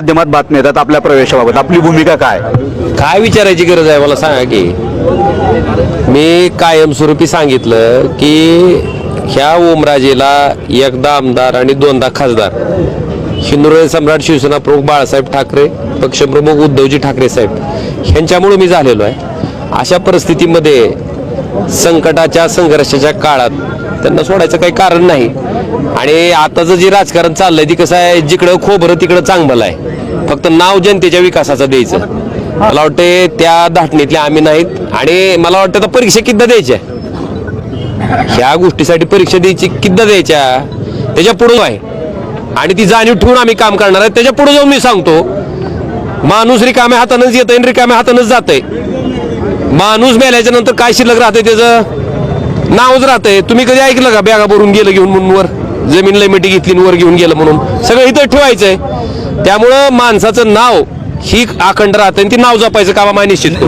माध्यमात बातम्या येतात आपल्या प्रवेशाबाबत, आपली भूमिका काय? काय विचारायची गरज आहे मला सांगा की. मी कायमस्वरूपी सांगितलं की ह्या ओमराजेला एकदा आमदार आणि दोनदा खासदार हिंदुराय सम्राट शिवसेना प्रमुख बाळासाहेब ठाकरे, पक्षप्रमुख उद्धवजी ठाकरे साहेब ह्यांच्यामुळे मी झालेलो आहे. अशा परिस्थितीमध्ये संकटाच्या संघर्षाच्या काळात त्यांना सोडायचं काही कारण नाही. आणि आताचं जे राजकारण चाललंय ती कसं आहे, जिकडं खोबरं तिकडं चांगलं आहे, फक्त नाव जनतेच्या विकासाचं द्यायचं. मला वाटते त्या धाटणीतले आम्ही नाहीत. आणि मला वाटतं आता परीक्षा किद्दा द्यायच्या, ह्या गोष्टीसाठी परीक्षा द्यायची किद्दा द्यायच्या त्याच्या पुढे आहे. आणि ती जाणीव ठेवून आम्ही काम करणार आहे. त्याच्या पुढे जाऊन मी सांगतो, माणूस रिकाम्या हातानंच येतंय आणि रिकाम्या हातानंच जातंय. माणूस मेल्याच्या नंतर काय शिल्लक राहतंय, त्याचं नावच राहतंय. तुम्ही कधी ऐकलं का बॅगा भरून गेलं घेऊन म्हणून, वर जमीन लयमिटी घेतली वर घेऊन गेलं म्हणून? सगळं इथं ठेवायचंय. त्यामुळं माणसाचं नाव ही अखंड राहतं आणि ती नाव जपायचं कामा निश्चित.